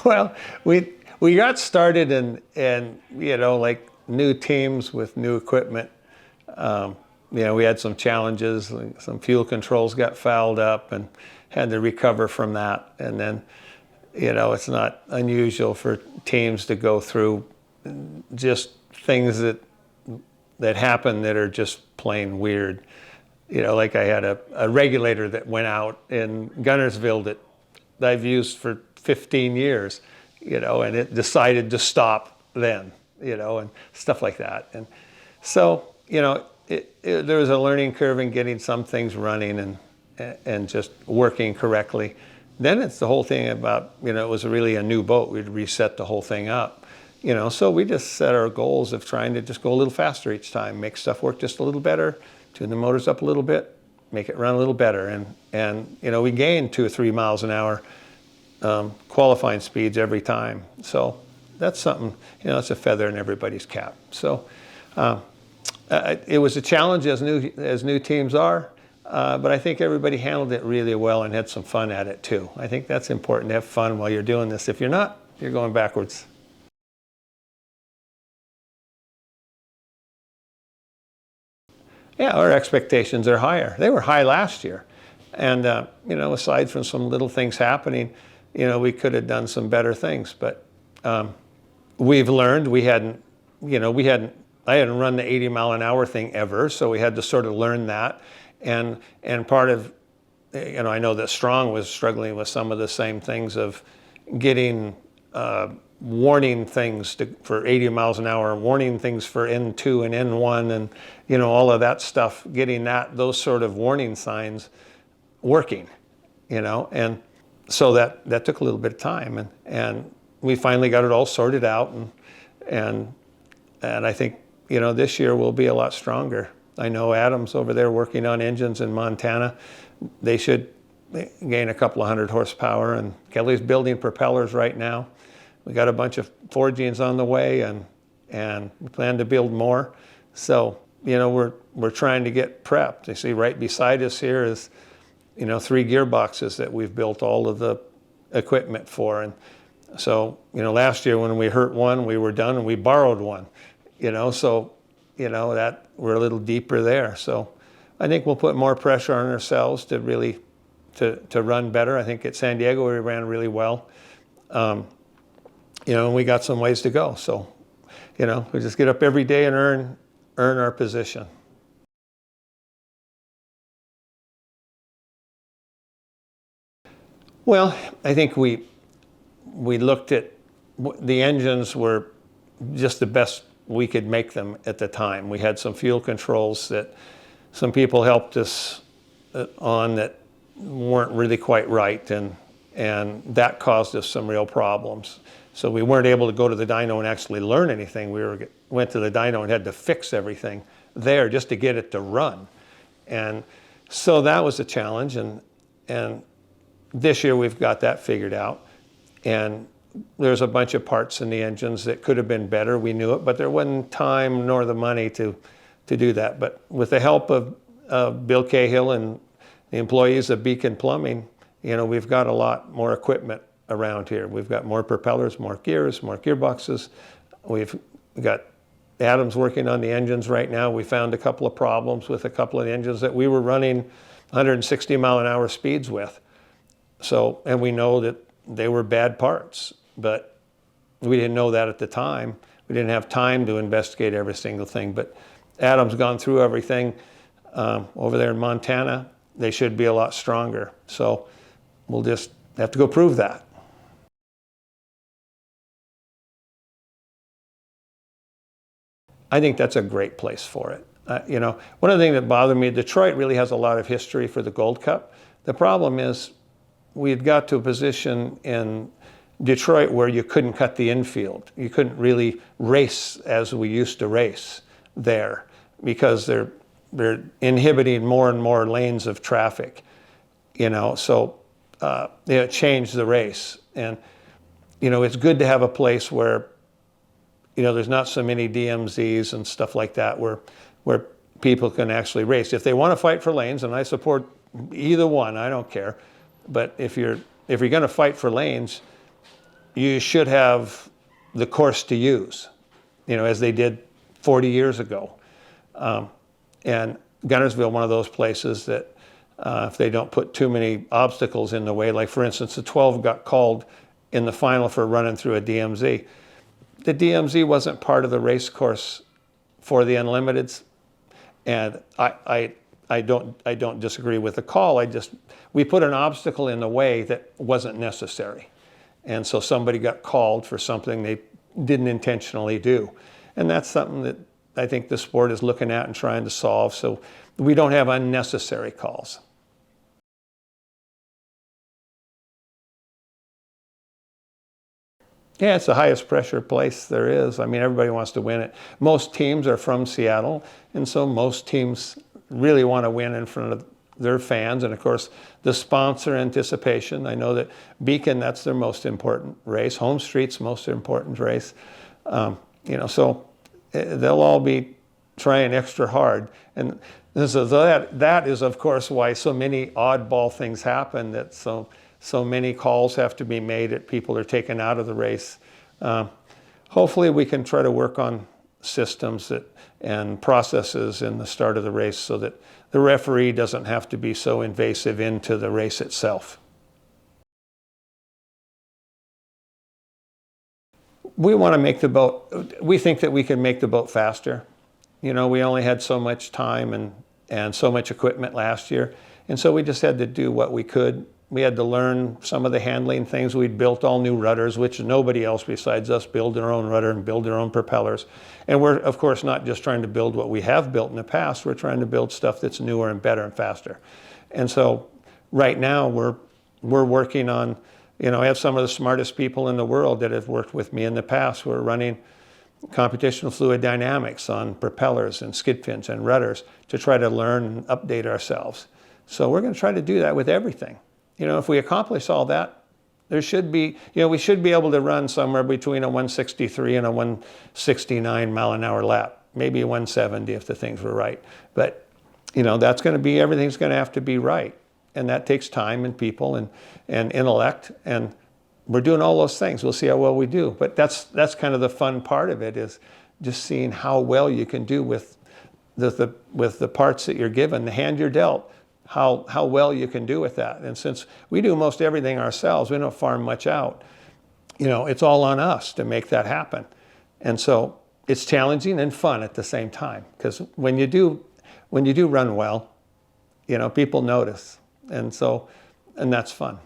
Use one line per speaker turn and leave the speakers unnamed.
Well, we got started in like new teams with new equipment. We had some challenges, like some fuel controls got fouled up and had to recover from that. And then, it's not unusual for teams to go through just things that happen that are just plain weird. Like I had a regulator that went out in Gunnersville that I've used for 15 years, and it decided to stop then, and stuff like that. And so, there was a learning curve in getting some things running and just working correctly. Then it's the whole thing about, it was really a new boat. We'd reset the whole thing up, so we just set our goals of trying to just go a little faster each time, make stuff work just a little better, tune the motors up a little bit, make it run a little better. And we gained 2 or 3 miles an hour qualifying speeds every time. So that's something, it's a feather in everybody's cap. So it was a challenge as new teams are, but I think everybody handled it really well and had some fun at it too. I think that's important to have fun while you're doing this. If you're not, you're going backwards. Yeah, our expectations are higher. They were high last year. And, aside from some little things happening, we could have done some better things. But we've learned I hadn't run the 80 mile an hour thing ever, so we had to sort of learn that. And part of, I know that Strong was struggling with some of the same things of getting warning things for 80 miles an hour, warning things for N2 and N1 and, all of that stuff, getting those sort of warning signs working, and so that took a little bit of time and we finally got it all sorted out and I think, this year will be a lot stronger. I know Adam's over there working on engines in Montana. They should gain a couple of hundred horsepower, and Kelly's building propellers right now. We got a bunch of forgings on the way and we plan to build more. So, we're trying to get prepped. You see right beside us here is, 3 gearboxes that we've built all of the equipment for. And so, last year when we hurt one, we were done and we borrowed one, so, that we're a little deeper there. So I think we'll put more pressure on ourselves to really, to run better. I think at San Diego we ran really well. And we got some ways to go. So, we just get up every day and earn our position. Well, I think we looked at the engines were just the best we could make them at the time. We had some fuel controls that some people helped us on that weren't really quite right, and that caused us some real problems. So we weren't able to go to the dyno and actually learn anything. We went to the dyno and had to fix everything there just to get it to run. And so that was a challenge. And this year we've got that figured out. And there's a bunch of parts in the engines that could have been better. We knew it, but there wasn't time nor the money to do that. But with the help of Bill Cahill and the employees of Beacon Plumbing, we've got a lot more equipment around here. We've got more propellers, more gears, more gearboxes. We've got Adam's working on the engines right now. We found a couple of problems with a couple of engines that we were running 160 mile an hour speeds with. So, and we know that they were bad parts, but we didn't know that at the time. We didn't have time to investigate every single thing, but Adam's gone through everything over there in Montana. They should be a lot stronger. So we'll just have to go prove that. I think that's a great place for it. One of the things that bothered me, Detroit really has a lot of history for the Gold Cup. The problem is we had got to a position in Detroit where you couldn't cut the infield. You couldn't really race as we used to race there because they're inhibiting more and more lanes of traffic, so it changed the race. And, it's good to have a place where, there's not so many DMZs and stuff like that where people can actually race. If they want to fight for lanes, and I support either one, I don't care. But if you're going to fight for lanes, you should have the course to use, as they did 40 years ago. And Guntersville, one of those places that if they don't put too many obstacles in the way, like for instance, the 12 got called in the final for running through a DMZ. The DMZ wasn't part of the race course for the Unlimiteds, and I don't disagree with the call. We put an obstacle in the way that wasn't necessary, and so somebody got called for something they didn't intentionally do, and that's something that I think the sport is looking at and trying to solve, so we don't have unnecessary calls. Yeah, it's the highest pressure place there is. I mean, everybody wants to win it. Most teams are from Seattle, and so most teams really want to win in front of their fans. And of course, the sponsor anticipation. I know that Beacon, that's their most important race. Home Street's most important race. So they'll all be trying extra hard. And that is, of course, why so many oddball things happen, that so many calls have to be made that people are taken out of the race. Hopefully we can try to work on systems and processes in the start of the race so that the referee doesn't have to be so invasive into the race itself. We want to make the boat, we think that we can make the boat faster. We only had so much time and so much equipment last year, and so we just had to do what we could. We had to learn some of the handling things. We'd built all new rudders, which nobody else besides us build their own rudder and build their own propellers. And we're, of course, not just trying to build what we have built in the past. We're trying to build stuff that's newer and better and faster. And so right now we're working on, I have some of the smartest people in the world that have worked with me in the past. We're running computational fluid dynamics on propellers and skid fins and rudders to try to learn and update ourselves. So we're going to try to do that with everything. If we accomplish all that, there should be, we should be able to run somewhere between a 163 and a 169 mile an hour lap, maybe 170 if the things were right. But, that's going to be, everything's going to have to be right. And that takes time and people and intellect. And we're doing all those things. We'll see how well we do. But that's kind of the fun part of it, is just seeing how well you can do with the parts that you're given, the hand you're dealt. How well you can do with that. And since we do most everything ourselves, we don't farm much out, it's all on us to make that happen. And so it's challenging and fun at the same time, because when you do run well, people notice. And that's fun.